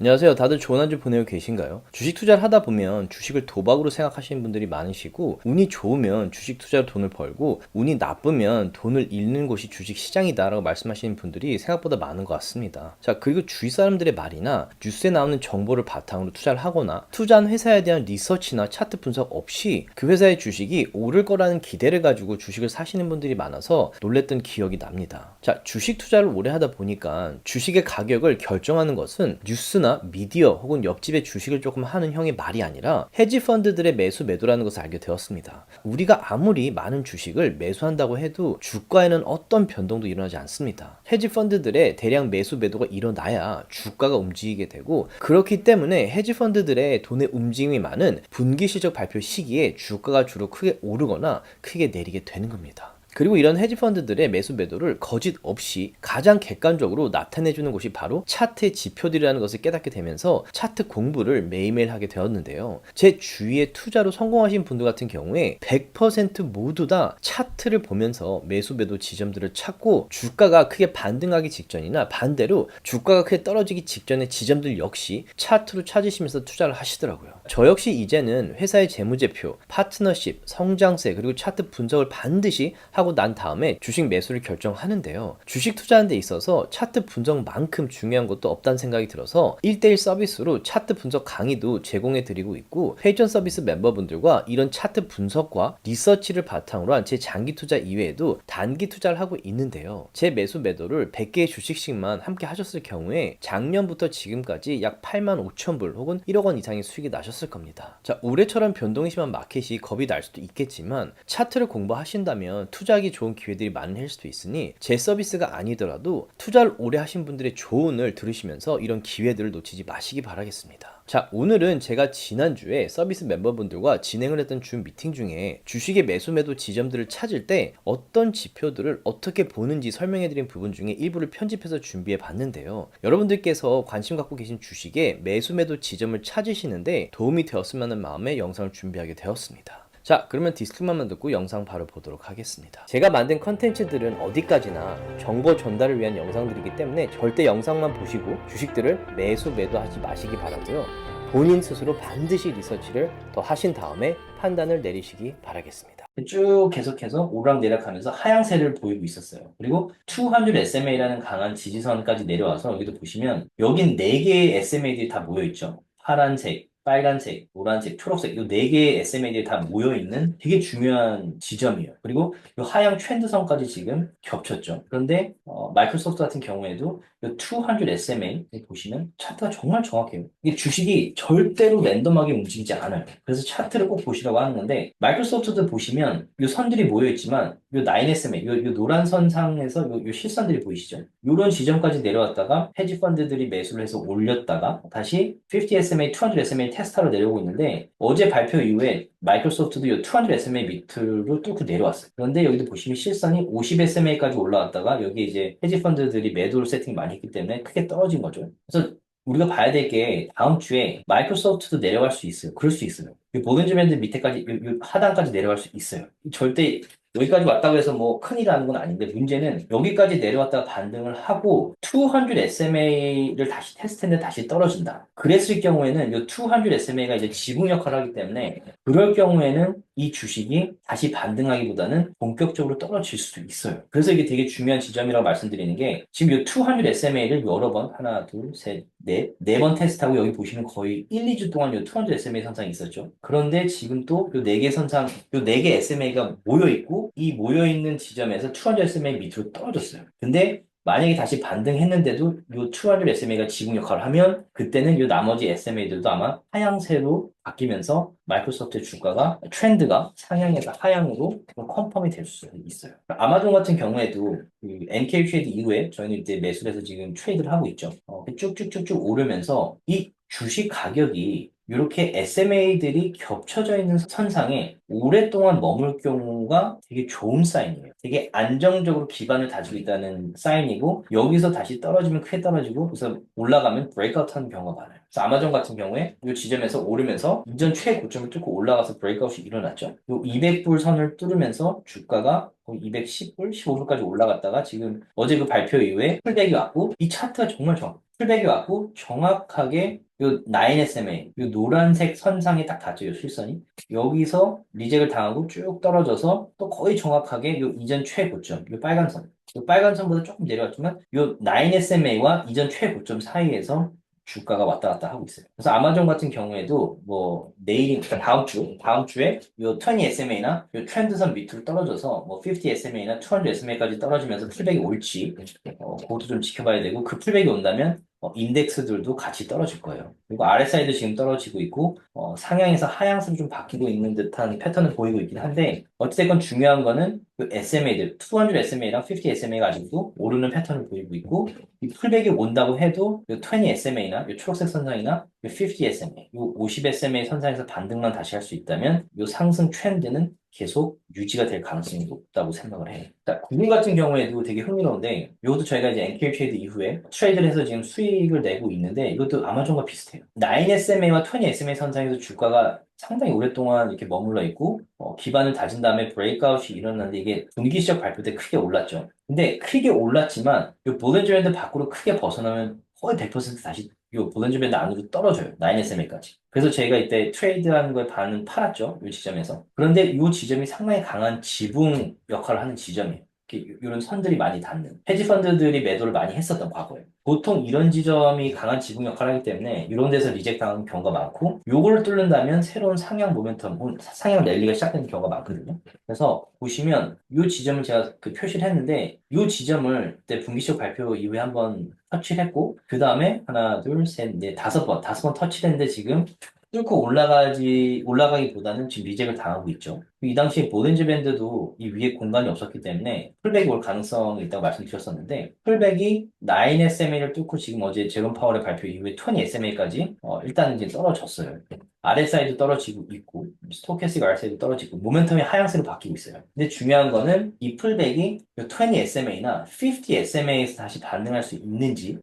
안녕하세요. 다들 좋은 한 주 보내고 계신가요? 주식 투자를 하다 보면 주식을 도박으로 생각하시는 분들이 많으시고, 운이 좋으면 주식 투자로 돈을 벌고, 운이 나쁘면 돈을 잃는 곳이 주식 시장이다라고 말씀하시는 분들이 생각보다 많은 것 같습니다. 자, 그리고 주위 사람들의 말이나 뉴스에 나오는 정보를 바탕으로 투자를 하거나, 투자한 회사에 대한 리서치나 차트 분석 없이 그 회사의 주식이 오를 거라는 기대를 가지고 주식을 사시는 분들이 많아서 놀랬던 기억이 납니다. 자, 주식 투자를 오래 하다 보니까 주식의 가격을 결정하는 것은 뉴스나 미디어 혹은 옆집의 주식을 조금 하는 형의 말이 아니라 헤지 펀드들의 매수 매도라는 것을 알게 되었습니다. 우리가 아무리 많은 주식을 매수한다고 해도 주가에는 어떤 변동도 일어나지 않습니다. 헤지 펀드들의 대량 매수 매도가 일어나야 주가가 움직이게 되고, 그렇기 때문에 헤지 펀드들의 돈의 움직임이 많은 분기 실적 발표 시기에 주가가 주로 크게 오르거나 크게 내리게 되는 겁니다. 그리고 이런 헤지펀드들의 매수 매도를 거짓 없이 가장 객관적으로 나타내주는 곳이 바로 차트의 지표들이라는 것을 깨닫게 되면서 차트 공부를 매일매일 하게 되었는데요. 제 주위에 투자로 성공하신 분들 같은 경우에 100% 모두 다 차트를 보면서 매수 매도 지점들을 찾고, 주가가 크게 반등하기 직전이나 반대로 주가가 크게 떨어지기 직전의 지점들 역시 차트로 찾으시면서 투자를 하시더라고요. 저 역시 이제는 회사의 재무제표, 파트너십, 성장세, 그리고 차트 분석을 반드시 하고 난 다음에 주식 매수를 결정하는데요. 주식 투자하는 데 있어서 차트 분석만큼 중요한 것도 없다는 생각이 들어서 1대1 서비스로 차트 분석 강의도 제공해 드리고 있고, 회전 서비스 멤버분들과 이런 차트 분석과 리서치를 바탕으로 한 제 장기 투자 이외에도 단기 투자를 하고 있는데요. 제 매수 매도를 100개의 주식씩만 함께 하셨을 경우에 작년부터 지금까지 약 8만 5천 불 혹은 1억 원 이상의 수익이 나셨을 겁니다. 자, 올해처럼 변동이 심한 마켓이 겁이 날 수도 있겠지만 차트를 공부하신다면 투자하기 좋은 기회들이 많을 수도 있으니, 제 서비스가 아니더라도 투자를 오래 하신 분들의 조언을 들으시면서 이런 기회들을 놓치지 마시기 바라겠습니다. 자, 오늘은 제가 지난주에 서비스 멤버분들과 진행을 했던 줌 미팅 중에 주식의 매수 매도 지점들을 찾을 때 어떤 지표들을 어떻게 보는지 설명해드린 부분 중에 일부를 편집해서 준비해 봤는데요. 여러분들께서 관심 갖고 계신 주식의 매수 매도 지점을 찾으시는데 도움이 되었으면 하는 마음에 영상을 준비하게 되었습니다. 자, 그러면 디스클레이머만 듣고 영상 바로 보도록 하겠습니다. 제가 만든 컨텐츠들은 어디까지나 정보 전달을 위한 영상들이기 때문에 절대 영상만 보시고 주식들을 매수 매도하지 마시기 바라고요. 본인 스스로 반드시 리서치를 더 하신 다음에 판단을 내리시기 바라겠습니다. 쭉 계속해서 오르락내리락하면서 하향세를 보이고 있었어요. 그리고 200 SMA라는 강한 지지선까지 내려와서 여기도 보시면 여긴 4개의 SMA들이 다 모여있죠. 파란색, 빨간색, 노란색, 초록색 이 4개의 SMA들이 다 모여있는 되게 중요한 지점이에요. 그리고 이 하향 트렌드선까지 지금 겹쳤죠. 그런데 마이크로소프트 같은 경우에도 이 200 SMA 보시면 차트가 정말 정확해요. 이게 주식이 절대로 랜덤하게 움직이지 않아요. 그래서 차트를 꼭 보시라고 하는 건데, 마이크로소프트도 보시면 이 선들이 모여있지만 이 9SMA, 이 노란 선상에서 이 실선들이 보이시죠? 이런 지점까지 내려왔다가 헤지 펀드들이 매수를 해서 올렸다가 다시 50SMA, 200 SMA 테스트하러 내려오고 있는데, 어제 발표 이후에 마이크로소프트도 이 200 SMA 밑으로 뚫고 내려왔어요. 그런데 여기도 보시면 실선이 50 SMA까지 올라왔다가 여기 이제 헤지 펀드들이 매도를 세팅 많이 했기 때문에 크게 떨어진 거죠. 그래서 우리가 봐야 될 게 다음 주에 마이크로소프트도 내려갈 수 있어요. 그럴 수 있어요. 이 보겐즈 밴드 밑에까지, 이 하단까지 내려갈 수 있어요. 절대 여기까지 왔다고 해서 뭐 큰일 나는 건 아닌데, 문제는 여기까지 내려왔다가 반등을 하고 200 SMA를 다시 테스트했는데 다시 떨어진다. 그랬을 경우에는 이 200 SMA가 이제 지붕 역할을 하기 때문에, 그럴 경우에는 이 주식이 다시 반등하기보다는 본격적으로 떨어질 수도 있어요. 그래서 이게 되게 중요한 지점이라고 말씀드리는 게, 지금 이 200 SMA를 여러 번, 하나, 둘, 셋, 넷, 4번 테스트하고 여기 보시면 거의 1, 2주 동안 이 200 SMA 선상이 있었죠. 그런데 지금 또 이 4개 선상, 이 4개 SMA가 모여있고, 이 모여있는 지점에서 200 SMA 밑으로 떨어졌어요. 근데 만약에 다시 반등했는데도 이 200 SMA가 지붕 역할을 하면, 그때는 이 나머지 SMA들도 아마 하향세로 바뀌면서 마이크로소프트의 주가가 트렌드가 상향에서 하향으로 컨펌이 될 수 있어요. 아마존 같은 경우에도 그 NK 트레이드 이후에 저희는 이제 매수를 해서 지금 트레이드를 하고 있죠. 쭉쭉쭉쭉 오르면서 이 주식 가격이 이렇게 SMA들이 겹쳐져 있는 선상에 오랫동안 머물 경우가 되게 좋은 사인이에요. 되게 안정적으로 기반을 다지고 있다는 사인이고, 여기서 다시 떨어지면 크게 떨어지고, 그래서 올라가면 브레이크아웃 하는 경우가 많아요. 그래서 아마존 같은 경우에 이 지점에서 오르면서 이전 최고점을 뚫고 올라가서 브레이크아웃이 일어났죠. 이 200불 선을 뚫으면서 주가가 210불, 15불까지 올라갔다가 지금 어제 그 발표 이후에 풀백이 왔고, 이 차트가 정말 좋아. 풀백이 왔고 정확하게 요 9SMA 요 노란색 선상에 딱 닿죠. 요 실선이. 여기서 리젝을 당하고 쭉 떨어져서 또 거의 정확하게 요 이전 최고점, 요 빨간 선. 요 빨간 선보다 조금 내려왔지만 요 9SMA와 이전 최고점 사이에서 주가가 왔다 갔다 하고 있어요. 그래서 아마존 같은 경우에도 뭐 내일, 그러니까 다음 주에 요 20SMA나 요 트렌드선 밑으로 떨어져서 뭐 50SMA나 200SMA까지 떨어지면서 풀백이 올지 그것도 좀 지켜봐야 되고 그 풀백이 온다면 인덱스들도 같이 떨어질 거예요. 그리고 RSI도 지금 떨어지고 있고 상향에서 하향세로 좀 바뀌고 있는 듯한 패턴을 보이고 있긴 한데 어찌됐건 중요한 거는 그 SMA들 200 SMA랑 50 SMA가 아직도 오르는 패턴을 보이고 있고 이 풀백이 온다고 해도 이 20 SMA나 이 초록색 선상이나 이 50 SMA, 이 50 SMA 선상에서 반등만 다시 할 수 있다면 이 상승 트렌드는 계속 유지가 될 가능성이 높다고 생각을 해요. 자, 구글 같은 경우에도 되게 흥미로운데 이것도 저희가 이제 NQ 트레이드 이후에 트레이드를 해서 지금 수익을 내고 있는데 이것도 아마존과 비슷해요. 9SMA와 20SMA 선상에서 주가가 상당히 오랫동안 이렇게 머물러 있고 기반을 다진 다음에 브레이크아웃이 일어났는데 이게 분기 시작 발표 때 크게 올랐죠. 근데 크게 올랐지만 이 볼린저 밴드 밖으로 크게 벗어나면 거의 100% 다시 이 볼린저 밴드 안으로 떨어져요. 9SMA까지. 그래서 저희가 이때 트레이드하는 거에 반은 팔았죠. 이 지점에서. 그런데 이 지점이 상당히 강한 지붕 역할을 하는 지점이에요. 이런 선들이 많이 닿는 헤지 펀드들이 매도를 많이 했었던 과거에 보통 이런 지점이 강한 지붕 역할을 하기 때문에 이런 데서 리젝트 당하는 경우가 많고 요거를 뚫는다면 새로운 상향 모멘텀 상향 랠리가 시작되는 경우가 많거든요. 그래서 보시면 이 지점을 제가 그 표시를 했는데 이 지점을 그때 분기점 발표 이후에 한번 터치를 했고 그 다음에 하나 둘셋넷 다섯 번 터치를 했는데 지금 뚫고 올라가기보다는 지금 리젝을 당하고 있죠. 이 당시에 보덴즈 밴드도 이 위에 공간이 없었기 때문에 풀백이 올 가능성이 있다고 말씀드렸었는데 풀백이 9SMA를 뚫고 지금 어제 제롬 파월의 발표 이후에 20SMA까지 일단 이제 떨어졌어요. RSI도 떨어지고 있고 스토캐스틱 RSI도 떨어지고 모멘텀이 하향세로 바뀌고 있어요. 근데 중요한 거는 이 풀백이 20SMA나 50SMA에서 다시 반등할 수 있는지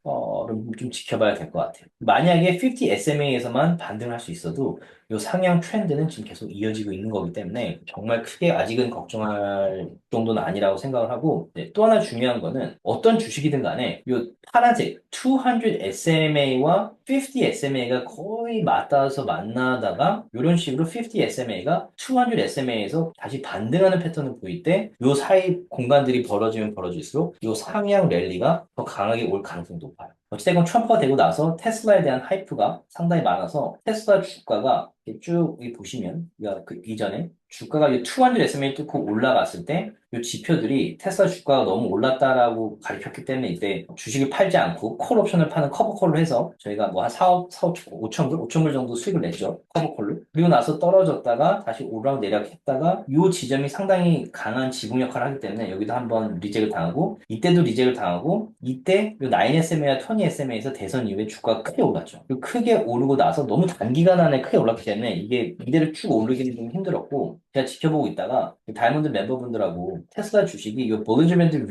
좀 지켜봐야 될 것 같아요. 만약에 50SMA에서만 반등할 수 있어도 이 상향 트렌드는 지금 계속 이어지고 있는 거기 때문에 정말 크게 아직은 걱정할 정도는 아니라고 생각을 하고 네, 또 하나 중요한 거는 어떤 주식이든 간에 이 파란색 200 SMA와 50 SMA가 거의 맞닿아서 만나다가 이런 식으로 50 SMA가 200 SMA에서 다시 반등하는 패턴을 보일 때 이 사이 공간들이 벌어지면 벌어질수록 이 상향 랠리가 더 강하게 올 가능성이 높아요. 어찌됐건 트럼프가 되고 나서 테슬라에 대한 하이프가 상당히 많아서 테슬라 주가가 이렇게 쭉 보시면 그 이전에 주가가 이 200 SMA 뚫고 올라갔을 때 이 지표들이 테슬라 주가가 너무 올랐다라고 가리켰기 때문에 이때 주식을 팔지 않고 콜 옵션을 파는 커버콜로 해서 저희가 뭐 한 4억, 5천 불, 5천 불 정도 수익을 냈죠. 커버콜로. 그리고 나서 떨어졌다가 다시 오르락 내리락 했다가 이 지점이 상당히 강한 지붕 역할을 하기 때문에 여기도 한번 리젝을 당하고 이때도 리젝을 당하고 이때 이 9SMA와 20SMA에서 대선 이후에 주가가 크게 올랐죠. 그리고 크게 오르고 나서 너무 단기간 안에 크게 올랐기 때문에 이게 이대로 쭉 오르기는 좀 힘들었고 제가 지켜보고 있다가 다이몬드 멤버분들하고 테슬라 주식이 이 볼린저 밴드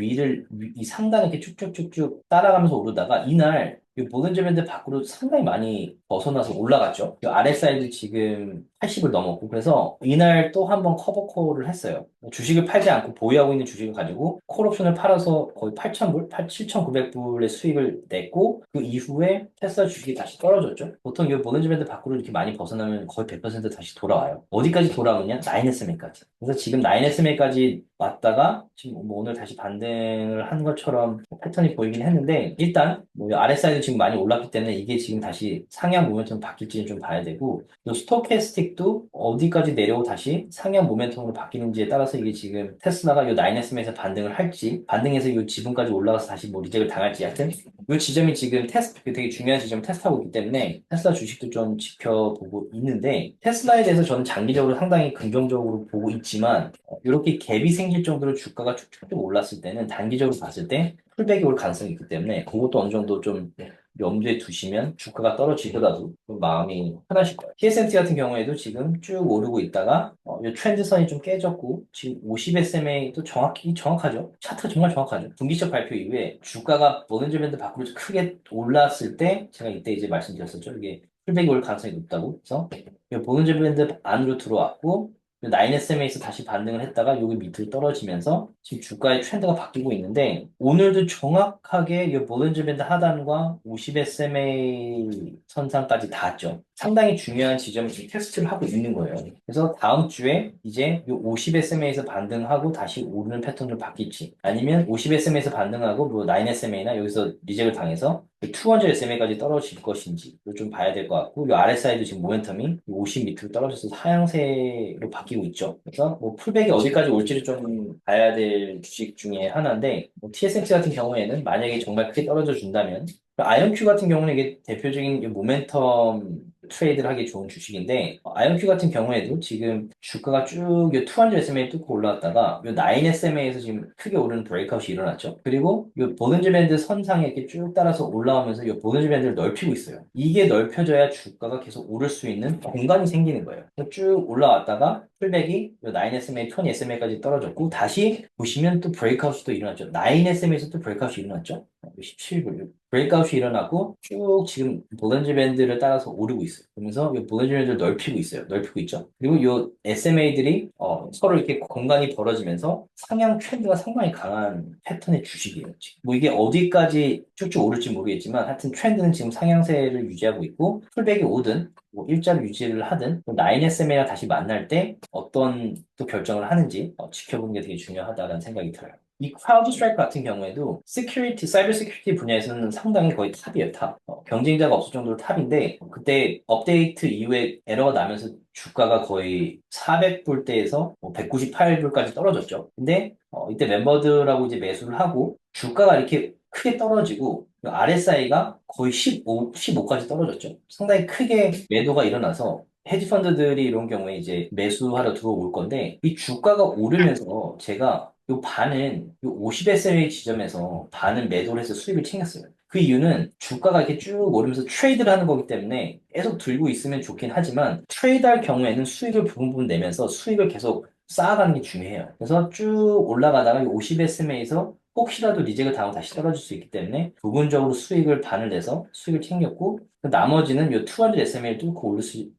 이 상단에 이렇게 쭉쭉쭉쭉 따라가면서 오르다가 이날 이 볼린저 밴드 밖으로 상당히 많이 벗어나서 올라갔죠. 이 RSI도 지금 80을 넘었고 그래서 이날 또 한 번 커버콜을 했어요. 주식을 팔지 않고 보유하고 있는 주식을 가지고 콜옵션을 팔아서 거의 8,000불, 7,900불의 수익을 냈고 그 이후에 테슬라 주식이 다시 떨어졌죠. 보통 이 볼린저 밴드 밖으로 이렇게 많이 벗어나면 거의 100% 다시 돌아와요. 어디까지 돌아오느냐? 9SMA까지. 그래서 지금 9SMA까지 왔다가 지금 뭐 오늘 다시 반등을 한 것처럼 패턴이 보이긴 했는데 일단 뭐 RSI도 지금 많이 올랐기 때문에 이게 지금 다시 상향 모멘텀 바뀔지는 좀 봐야 되고 또 스토캐스틱도 어디까지 내려오고 다시 상향 모멘텀으로 바뀌는지에 따라서 이게 지금 테슬라가 이 9SM에서 반등을 할지 반등해서 이 지분까지 올라가서 다시 뭐 리젝을 당할지 하여튼 이 지점이 지금 되게 중요한 지점을 테스트하고 있기 때문에 테슬라 주식도 좀 지켜보고 있는데 테슬라에 대해서 저는 장기적으로 상당히 긍정적으로 보고 있지만 이렇게 갭이 생길 정도로 주가가 쭉쭉 올랐을 때는 단기적으로 봤을 때 풀백이 올 가능성이 있기 때문에 그것도 어느 정도 좀 염두에 두시면 주가가 떨어지더라도 좀 마음이 편하실 거예요. TSMC 같은 경우에도 지금 쭉 오르고 있다가 이 트렌드선이 좀 깨졌고 지금 50SMA도 정확하죠. 차트가 정말 정확하죠. 분기점 발표 이후에 주가가 bollinger 밴드 밖으로 크게 올랐을 때 제가 이때 이제 말씀드렸었죠. 이게 풀백이 올 가능성이 높다고. 그래서 이 bollinger 밴드 안으로 들어왔고 이 9SMA에서 다시 반등을 했다가 여기 밑으로 떨어지면서 지금 주가의 트렌드가 바뀌고 있는데 오늘도 정확하게 이 볼린저 밴드 하단과 50SMA 선상까지 닿았죠. 상당히 중요한 지점을 지금 테스트를 하고 있는 거예요. 그래서 다음 주에 이제 이 50SMA에서 반등하고 다시 오르는 패턴으로 바뀔지 아니면 50SMA에서 반등하고 뭐 9SMA나 여기서 리젝을 당해서 200SMA까지 떨어질 것인지 좀 봐야 될 것 같고 이 RSI도 지금 모멘텀이 50 밑으로 떨어져서 하향세로 바뀌고 있죠. 그래서 뭐 풀백이 어디까지 올지를 좀 봐야 될 주식 중에 하나인데 뭐 TSMC 같은 경우에는 만약에 정말 크게 떨어져 준다면 IonQ 같은 경우는 이게 대표적인 이 모멘텀 트레이드를 하기 좋은 주식인데 IonQ 같은 경우에도 지금 주가가 쭉 200SMA 뚫고 올라왔다가 이 9SMA에서 지금 크게 오르는 브레이크아웃이 일어났죠. 그리고 이 볼린저 밴드 선상에 이렇게 쭉 따라서 올라오면서 이 볼린저 밴드를 넓히고 있어요. 이게 넓혀져야 주가가 계속 오를 수 있는 공간이 생기는 거예요. 쭉 올라왔다가 풀백이 9SMA, 20SMA까지 떨어졌고 다시 보시면 또 브레이크아웃이 또 일어났죠. 9SMA에서 또 브레이크아웃이 일어났죠. 17불. 브레이크아웃이 일어나고 쭉 지금 볼린저 밴드를 따라서 오르고 있어요. 그러면서 이 볼린저 밴드를 넓히고 있어요. 넓히고 있죠. 그리고 이 SMA들이 서로 이렇게 공간이 벌어지면서 상향 트렌드가 상당히 강한 패턴의 주식이에요. 지금. 뭐 이게 어디까지 쭉쭉 오를지 모르겠지만 하여튼 트렌드는 지금 상향세를 유지하고 있고 풀백이 오든 뭐 일자를 유지를 하든 9SMA랑 다시 만날 때 어떤 또 결정을 하는지 지켜보는 게 되게 중요하다는 생각이 들어요. 이 크라우드 스트라이크 같은 경우에도 사이버 시큐리티 분야에서는 상당히 거의 탑이에요, 탑. 경쟁자가 없을 정도로 탑인데 그때 업데이트 이후에 에러가 나면서 주가가 거의 400불대에서 198불까지 떨어졌죠. 근데 이때 멤버들하고 이제 매수를 하고 주가가 이렇게 크게 떨어지고 RSI가 거의 15까지 떨어졌죠. 상당히 크게 매도가 일어나서 헤지 펀드들이 이런 경우에 이제 매수하러 들어올 건데 이 주가가 오르면서 제가 요 반은 요 50SMA 지점에서 반은 매도를 해서 수익을 챙겼어요. 그 이유는 주가가 이렇게 쭉 오르면서 트레이드를 하는 거기 때문에 계속 들고 있으면 좋긴 하지만 트레이드 할 경우에는 수익을 부분 내면서 수익을 계속 쌓아가는 게 중요해요. 그래서 쭉 올라가다가 50SMA에서 혹시라도 리젝을 당하고 다시 떨어질 수 있기 때문에 부분적으로 수익을 반을 내서 수익을 챙겼고 나머지는 이 200SMA를 뚫고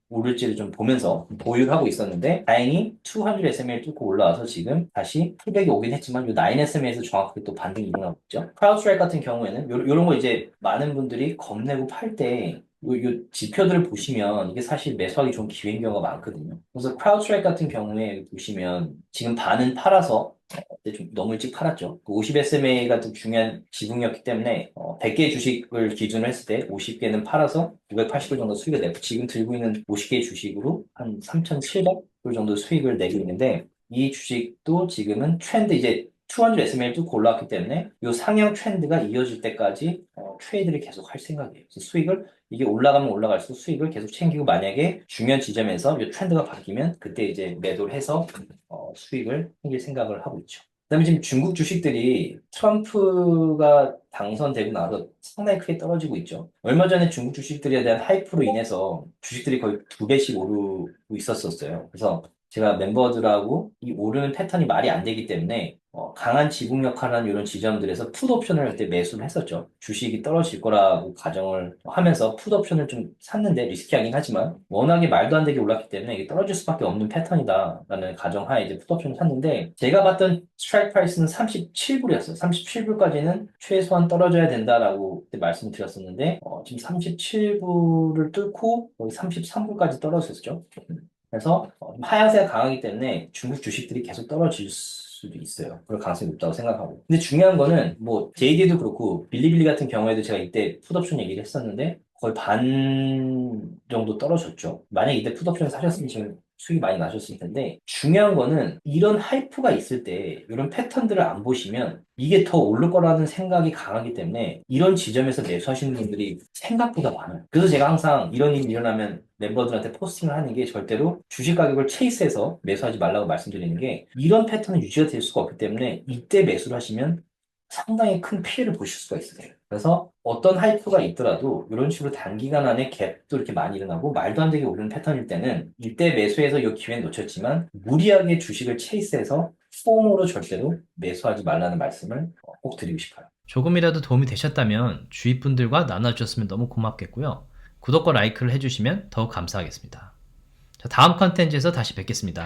오를지를 좀 보면서 보유를 하고 있었는데 다행히 200SMA를 뚫고 올라와서 지금 다시 풀백이 오긴 했지만 이 9SMA에서 정확하게 또 반등이 일어나고 있죠. 크라우드스트라이크 같은 경우에는 요런 거 이제 많은 분들이 겁내고 팔 때 요 지표들을 보시면 이게 사실 매수하기 좋은 기회인 경우가 많거든요. 그래서 크라우드스트라이크 같은 경우에 보시면 지금 반은 팔아서 그때 좀 너무 일찍 팔았죠. 50SMA가 좀 중요한 지분이었기 때문에 100개 주식을 기준으로 했을 때 50개는 팔아서 980불 정도 수익을 내고 지금 들고 있는 50개 주식으로 한 3,700불 정도 수익을 내고 있는데 이 주식도 지금은 트렌드 이제 200SMA를 뚫고 올라왔기 때문에 이 상향 트렌드가 이어질 때까지 트레이드를 계속 할 생각이에요. 그래서 수익을 이게 올라가면 올라갈수록 수익을 계속 챙기고 만약에 중요한 지점에서 이 트렌드가 바뀌면 그때 이제 매도를 해서 수익을 챙길 생각을 하고 있죠. 그다음에 지금 중국 주식들이 트럼프가 당선되고 나서 상당히 크게 떨어지고 있죠. 얼마 전에 중국 주식들에 대한 하이프로 인해서 주식들이 거의 2배씩 오르고 있었어요. 그래서 제가 멤버들하고 이 오르는 패턴이 말이 안 되기 때문에 강한 지분 역할하는 이런 지점들에서 풋 옵션을 할 때 매수를 했었죠. 주식이 떨어질 거라고 가정을 하면서 풋 옵션을 좀 샀는데 리스키하긴 하지만 워낙에 말도 안 되게 올랐기 때문에 이게 떨어질 수밖에 없는 패턴이다라는 가정하에 이제 풋 옵션을 샀는데 제가 봤던 스트라이크 프라이스는 37불이었어요. 37불까지는 최소한 떨어져야 된다라고 그때 말씀드렸었는데 지금 37불을 뚫고 거의 33불까지 떨어졌죠. 그래서 하향세가 강하기 때문에 중국 주식들이 계속 떨어질 수도 있어요. 그럴 가능성이 높다고 생각하고. 근데 중요한 거는 뭐 JD도 그렇고 빌리빌리 같은 경우에도 제가 이때 풋옵션 얘기를 했었는데 거의 반 정도 떨어졌죠. 만약 이때 풋옵션 사셨으면 지금 수익이 많이 나셨을 텐데 중요한 거는 이런 하이프가 있을 때 이런 패턴들을 안 보시면 이게 더 오를 거라는 생각이 강하기 때문에 이런 지점에서 매수하시는 분들이 생각보다 많아요. 그래서 제가 항상 이런 일이 일어나면 멤버들한테 포스팅을 하는 게 절대로 주식 가격을 체이스해서 매수하지 말라고 말씀드리는 게 이런 패턴은 유지가 될 수가 없기 때문에 이때 매수를 하시면 상당히 큰 피해를 보실 수가 있어요. 그래서 어떤 하이프가 있더라도 이런 식으로 단기간 안에 갭도 이렇게 많이 일어나고 말도 안 되게 오르는 패턴일 때는 이때 매수해서 이 기회는 놓쳤지만 무리하게 주식을 체이스해서 폼으로 절대로 매수하지 말라는 말씀을 꼭 드리고 싶어요. 조금이라도 도움이 되셨다면 주위 분들과 나눠주셨으면 너무 고맙겠고요. 구독과 라이크를 해주시면 더욱 감사하겠습니다. 자, 다음 컨텐츠에서 다시 뵙겠습니다.